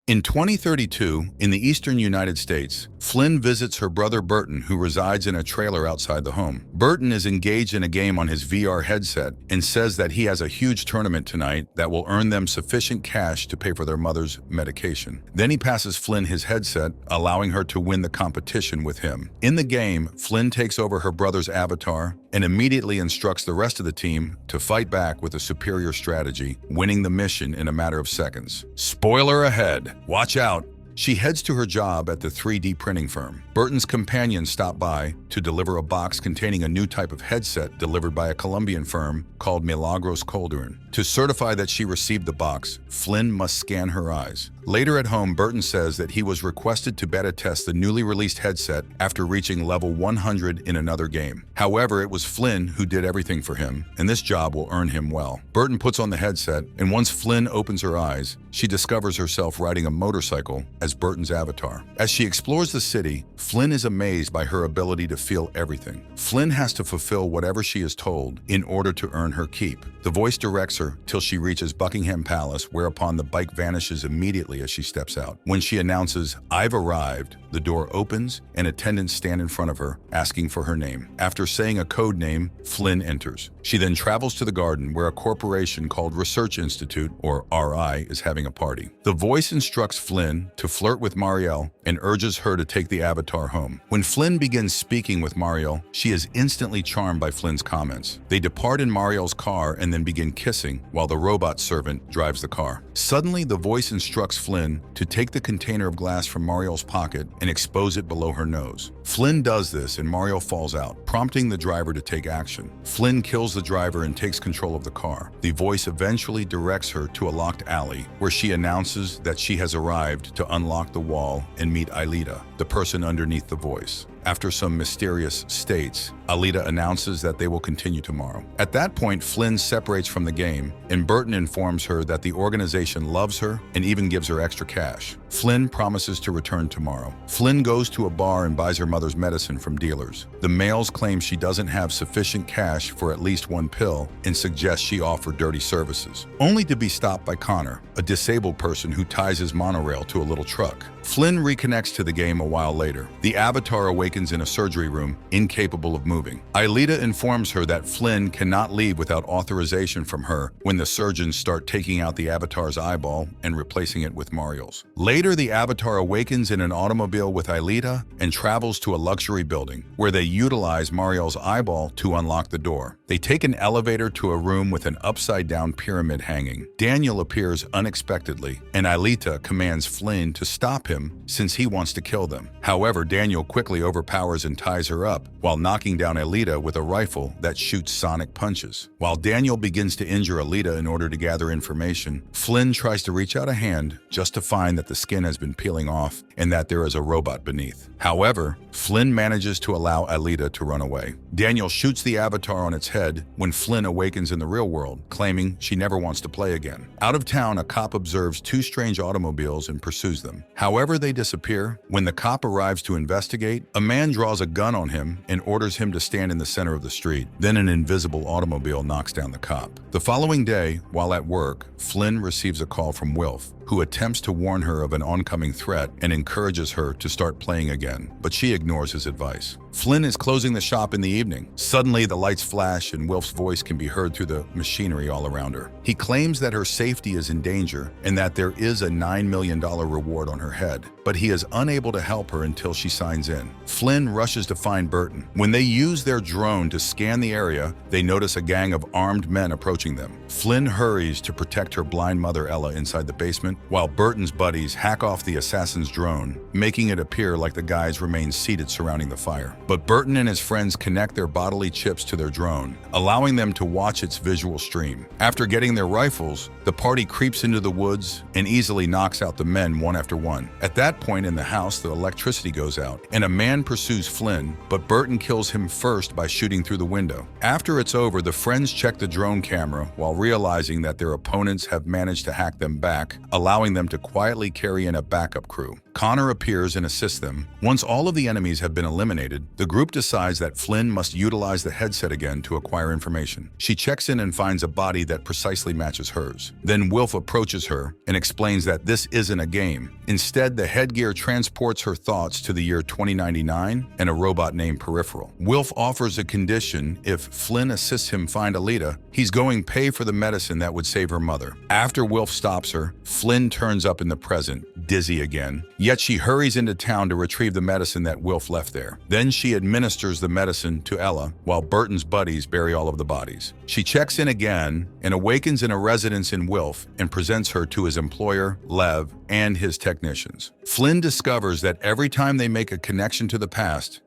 In 2032, in the eastern United States, Flynn visits her brother Burton, who resides in a trailer outside the home. Burton is engaged in a game on his VR headset and says that he has a huge tournament tonight that will earn them sufficient cash to pay for their mother's medication. Then he passes Flynn his headset, allowing her to win the competition with him. In the game, Flynn takes over her brother's avatar and immediately instructs the rest of the team to fight back with a superior strategy, winning the mission in a matter of seconds. Spoiler ahead! Watch out! She heads to her job at the 3D printing firm. Burton's companions stop by to deliver a box containing a new type of headset delivered by a Colombian firm called Milagros Calderon. To certify that she received the box, Flynn must scan her eyes. Later at home, Burton says that he was requested to beta test the newly released headset after reaching level 100 in another game. However, it was Flynn who did everything for him, and this job will earn him well. Burton puts on the headset, and once Flynn opens her eyes, she discovers herself riding a motorcycle as Burton's avatar. As she explores the city, Flynn is amazed by her ability to feel everything. Flynn has to fulfill whatever she is told in order to earn her keep. The voice directs her till she reaches Buckingham Palace, whereupon the bike vanishes immediately as she steps out. When she announces, "I've arrived," the door opens and attendants stand in front of her, asking for her name. After saying a code name, Flynn enters. She then travels to the garden where a corporation called Research Institute, or RI, is having a party. The voice instructs Flynn to flirt with Marielle and urges her to take the avatar home. When Flynn begins speaking with Marielle, she is instantly charmed by Flynn's comments. They depart in Marielle's car and then begin kissing while the robot servant drives the car. Suddenly, the voice instructs Flynn to take the container of glass from Marielle's pocket and expose it below her nose. Flynn does this and Marielle falls out, prompting the driver to take action. Flynn kills the driver and takes control of the car. The voice eventually directs her to a locked alley where she announces that she has arrived to unlock the wall and meet Aelita, the person underneath the voice. After some mysterious states, Aelita announces that they will continue tomorrow. At that point, Flynn separates from the game, and Burton informs her that the organization loves her and even gives her extra cash. Flynn promises to return tomorrow. Flynn goes to a bar and buys her mother's medicine from dealers. The males claim she doesn't have sufficient cash for at least one pill and suggest she offer dirty services, only to be stopped by Connor, a disabled person who ties his monorail to a little truck. Flynn reconnects to the game a while later. The avatar awakens in a surgery room, incapable of moving. Aelita informs her that Flynn cannot leave without authorization from her when the surgeons start taking out the avatar's eyeball and replacing it with Marielle's. Later, the avatar awakens in an automobile with Aelita and travels to a luxury building, where they utilize Marielle's eyeball to unlock the door. They take an elevator to a room with an upside-down pyramid hanging. Daniel appears unexpectedly, and Aelita commands Flynn to stop him since he wants to kill them. However, Daniel quickly overpowers and ties her up while knocking down Aelita with a rifle that shoots sonic punches. While Daniel begins to injure Aelita in order to gather information, Flynn tries to reach out a hand just to find that the skin has been peeling off and that there is a robot beneath. However, Flynn manages to allow Aelita to run away. Daniel shoots the avatar on its head when Flynn awakens in the real world, claiming she never wants to play again. Out of town, a cop observes two strange automobiles and pursues them. However, they disappear. When the cop arrives to investigate, a man draws a gun on him and orders him to stand in the center of the street. Then an invisible automobile knocks down the cop. The following day, while at work, Flynn receives a call from Wilf, who attempts to warn her of an oncoming threat and encourages her to start playing again, but she ignores his advice. Flynn is closing the shop in the evening. Suddenly, the lights flash and Wilf's voice can be heard through the machinery all around her. He claims that her safety is in danger and that there is a $9 million reward on her head, but he is unable to help her until she signs in. Flynn rushes to find Burton. When they use their drone to scan the area, they notice a gang of armed men approaching them. Flynn hurries to protect her blind mother Ella inside the basement, while Burton's buddies hack off the assassin's drone, making it appear like the guys remain seated surrounding the fire. But Burton and his friends connect their bodily chips to their drone, allowing them to watch its visual stream. After getting their rifles, the party creeps into the woods and easily knocks out the men one after one. At that point in the house, the electricity goes out, and a man pursues Flynn, but Burton kills him first by shooting through the window. After it's over, the friends check the drone camera while realizing that their opponents have managed to hack them back, allowing allowing them to quietly carry in a backup crew. Connor appears and assists them. Once all of the enemies have been eliminated, the group decides that Flynn must utilize the headset again to acquire information. She checks in and finds a body that precisely matches hers. Then Wilf approaches her and explains that this isn't a game. Instead, the headgear transports her thoughts to the year 2099 and a robot named Peripheral. Wilf offers a condition: if Flynn assists him find Alita, he's going to pay for the medicine that would save her mother. After Wilf stops her, Flynn turns up in the present, dizzy again. Yet she hurries into town to retrieve the medicine that Wilf left there. Then she administers the medicine to Ella, while Burton's buddies bury all of the bodies. She checks in again and awakens in a residence in Wilf and presents her to his employer, Lev, and his technicians. Flynn discovers that every time they make a connection to the past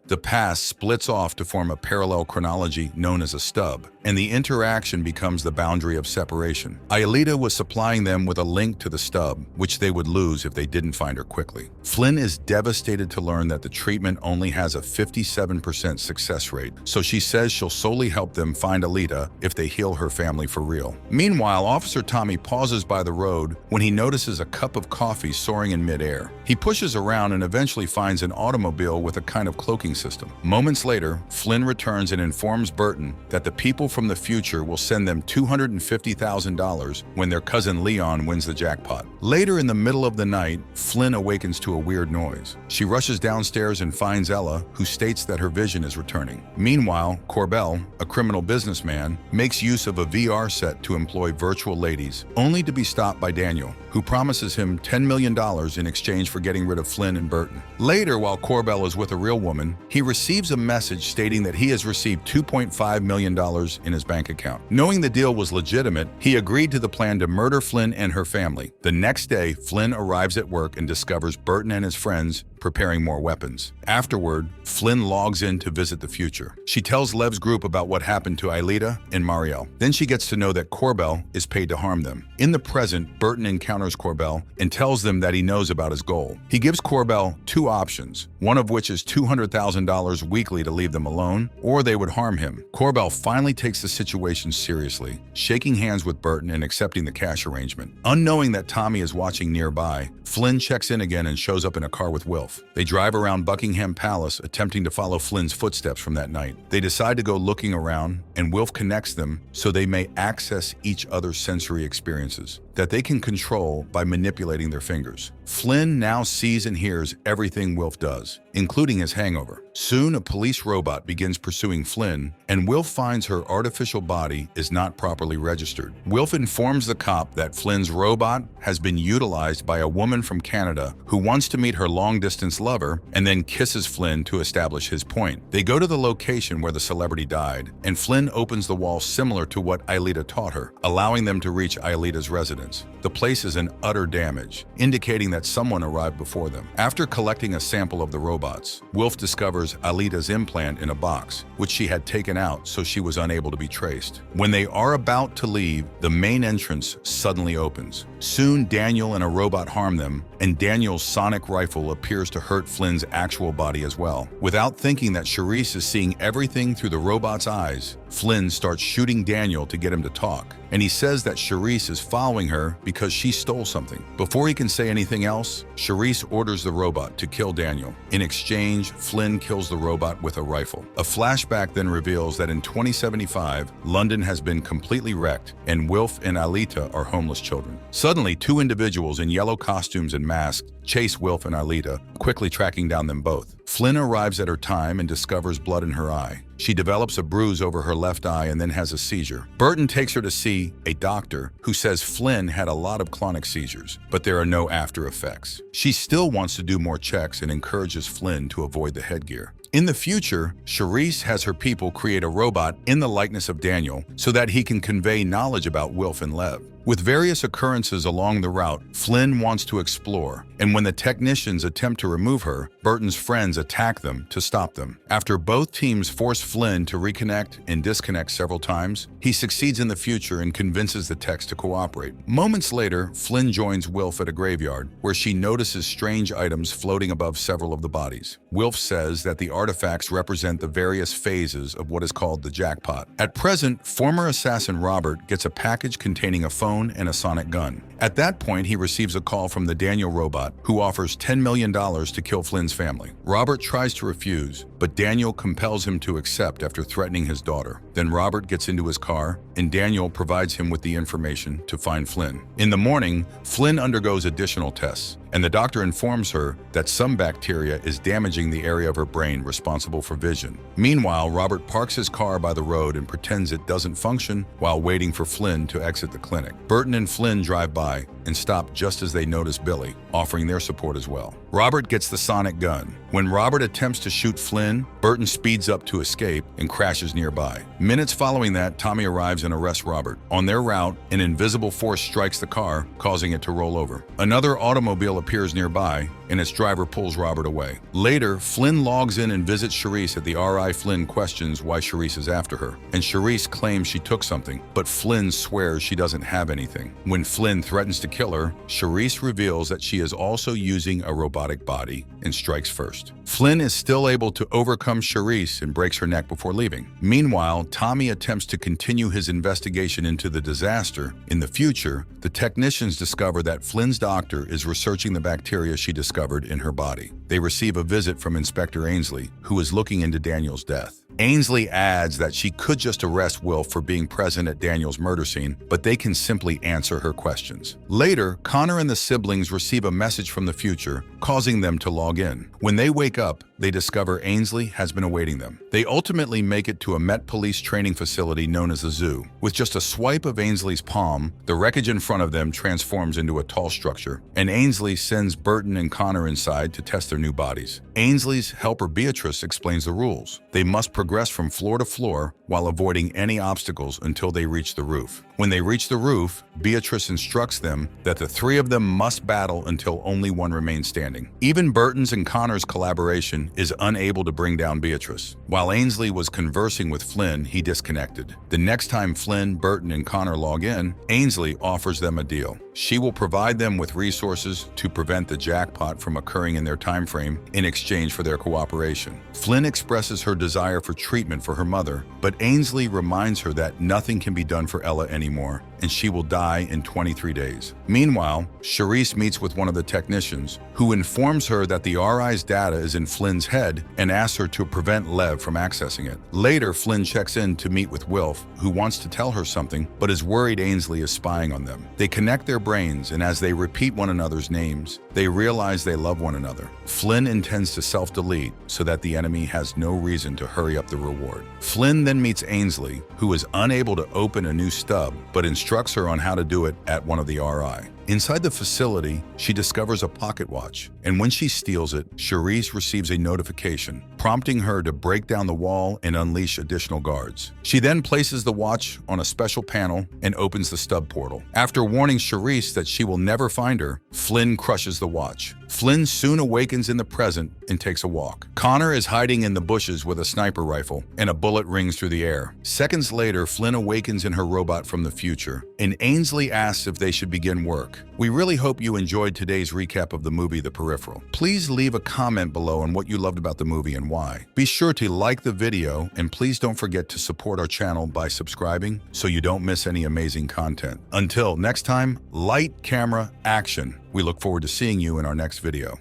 splits off to form a parallel chronology known as a stub, and the interaction becomes the boundary of separation. Aelita was supplying them with a link to the stub, which they would lose if they didn't find her quickly. Flynn is devastated to learn that the treatment only has a 57% success rate, so she says she'll solely help them find Alita if they heal her family for real. Meanwhile, Officer Tommy pauses by the road when he notices a cup of coffee soaring in midair. He pushes around and eventually finds an automobile with a kind of cloaking system. Moments later, Flynn returns and informs Burton that the people from the future will send them $250,000 when their cousin Leon wins the jackpot. Later in the middle of the night, Flynn awakens to a weird noise. She rushes downstairs and finds Ella, who states that her vision is returning. Meanwhile, Corbell, a criminal businessman, makes use of a VR set to employ virtual ladies, only to be stopped by Daniel, who promises him $10 million in exchange for getting rid of Flynn and Burton. Later, while Corbell is with a real woman, he receives a message stating that he has received $2.5 million in his bank account. Knowing the deal was legitimate, he agreed to the plan to murder Flynn and her family. The next day, Flynn arrives at work and discovers Burton and his friends preparing more weapons. Afterward, Flynn logs in to visit the future. She tells Lev's group about what happened to Aelita and Marielle. Then she gets to know that Corbell is paid to harm them. In the present, Burton encounters Corbell and tells them that he knows about his goal. He gives Corbell two options, one of which is $200,000 weekly to leave them alone, or they would harm him. Corbell finally takes the situation seriously, shaking hands with Burton and accepting the cash arrangement. Unknowing that Tommy is watching nearby, Flynn checks in again and shows up in a car with Wilf. They drive around Buckingham Palace, attempting to follow Flynn's footsteps from that night. They decide to go looking around, and Wilf connects them so they may access each other's sensory experiences that they can control by manipulating their fingers. Flynn now sees and hears everything Wilf does, including his hangover. Soon, a police robot begins pursuing Flynn, and Wilf finds her artificial body is not properly registered. Wilf informs the cop that Flynn's robot has been utilized by a woman from Canada who wants to meet her long-distance lover and then kisses Flynn to establish his point. They go to the location where the celebrity died, and Flynn opens the wall similar to what Aelita taught her, allowing them to reach Aelita's residence. The place is in utter damage, indicating that someone arrived before them. After collecting a sample of the robots, Wilf discovers Aelita's implant in a box, which she had taken out so she was unable to be traced. When they are about to leave, the main entrance suddenly opens. Soon, Daniel and a robot harm them, and Daniel's sonic rifle appears to hurt Flynn's actual body as well. Without thinking that Charisse is seeing everything through the robot's eyes, Flynn starts shooting Daniel to get him to talk, and he says that Charisse is following her because she stole something. Before he can say anything else, Charisse orders the robot to kill Daniel. In exchange, Flynn kills the robot with a rifle. A flashback then reveals that in 2075, London has been completely wrecked, and Wilf and Aelita are homeless children. Suddenly, two individuals in yellow costumes and masks chase Wilf and Aelita, quickly tracking down them both. Flynn arrives at her time and discovers blood in her eye. She develops a bruise over her left eye and then has a seizure. Burton takes her to see a doctor who says Flynn had a lot of clonic seizures, but there are no after effects. She still wants to do more checks and encourages Flynn to avoid the headgear. In the future, Charisse has her people create a robot in the likeness of Daniel so that he can convey knowledge about Wilf and Lev. With various occurrences along the route, Flynn wants to explore, and when the technicians attempt to remove her, Burton's friends attack them to stop them. After both teams force Flynn to reconnect and disconnect several times, he succeeds in the future and convinces the techs to cooperate. Moments later, Flynn joins Wilf at a graveyard, where she notices strange items floating above several of the bodies. Wilf says that the artifacts represent the various phases of what is called the jackpot. At present, former assassin Robert gets a package containing a phone phone and a sonic gun. At that point, he receives a call from the Daniel robot, who offers $10 million to kill Flynn's family. Robert tries to refuse, but Daniel compels him to accept after threatening his daughter. Then Robert gets into his car, and Daniel provides him with the information to find Flynn. In the morning, Flynn undergoes additional tests, and the doctor informs her that some bacteria is damaging the area of her brain responsible for vision. Meanwhile, Robert parks his car by the road and pretends it doesn't function while waiting for Flynn to exit the clinic. Burton and Flynn drive by and stop just as they notice Billy, offering their support as well. Robert gets the sonic gun. When Robert attempts to shoot Flynn, Burton speeds up to escape and crashes nearby. Minutes following that, Tommy arrives and arrests Robert. On their route, an invisible force strikes the car, causing it to roll over. Another automobile appears nearby, and its driver pulls Robert away. Later, Flynn logs in and visits Charisse at the RI. Flynn questions why Charisse is after her, and Charisse claims she took something, but Flynn swears she doesn't have anything. When Flynn threatens to kill her, Charisse reveals that she is also using a robotic body and strikes first. Flynn is still able to overcome Charisse and breaks her neck before leaving. Meanwhile, Tommy attempts to continue his investigation into the disaster. In the future, the technicians discover that Flynn's doctor is researching the bacteria she discovered in her body. They receive a visit from Inspector Ainsley, who is looking into Daniel's death. Ainsley adds that she could just arrest Wilf for being present at Daniel's murder scene, but they can simply answer her questions. Later, Connor and the siblings receive a message from the future, causing them to log in. When they wake up, they discover Ainsley has been awaiting them. They ultimately make it to a Met Police training facility known as the Zoo. With just a swipe of Ainsley's palm, the wreckage in front of them transforms into a tall structure, and Ainsley sends Burton and Connor inside to test their new bodies. Ainsley's helper Beatrice explains the rules. They must progress from floor to floor while avoiding any obstacles until they reach the roof. When they reach the roof, Beatrice instructs them that the three of them must battle until only one remains standing. Even Burton's and Connor's collaboration is unable to bring down Beatrice. While Ainsley was conversing with Flynn, he disconnected. The next time Flynn, Burton, and Connor log in, Ainsley offers them a deal. She will provide them with resources to prevent the jackpot from occurring in their time frame in exchange for their cooperation. Flynn expresses her desire for treatment for her mother, but Ainsley reminds her that nothing can be done for Ella anymore, and she will die in 23 days. Meanwhile, Charisse meets with one of the technicians, who informs her that the RI's data is in Flynn's head and asks her to prevent Lev from accessing it. Later, Flynn checks in to meet with Wilf, who wants to tell her something, but is worried Ainsley is spying on them. They connect their brains, and as they repeat one another's names, they realize they love one another. Flynn intends to self-delete so that the enemy has no reason to hurry up the reward. Flynn then meets Ainsley, who is unable to open a new stub, but instructs her on how to do it at one of the RI. Inside the facility, she discovers a pocket watch, and when she steals it, Charisse receives a notification, prompting her to break down the wall and unleash additional guards. She then places the watch on a special panel and opens the stub portal. After warning Charisse that she will never find her, Flynn crushes the watch. Flynn soon awakens in the present and takes a walk. Connor is hiding in the bushes with a sniper rifle, and a bullet rings through the air. Seconds later, Flynn awakens in her robot from the future, and Ainsley asks if they should begin work. We really hope you enjoyed today's recap of the movie The Peripheral. Please leave a comment below on what you loved about the movie and why. Be sure to like the video, and please don't forget to support our channel by subscribing so you don't miss any amazing content. Until next time, light, camera, action. We look forward to seeing you in our next video.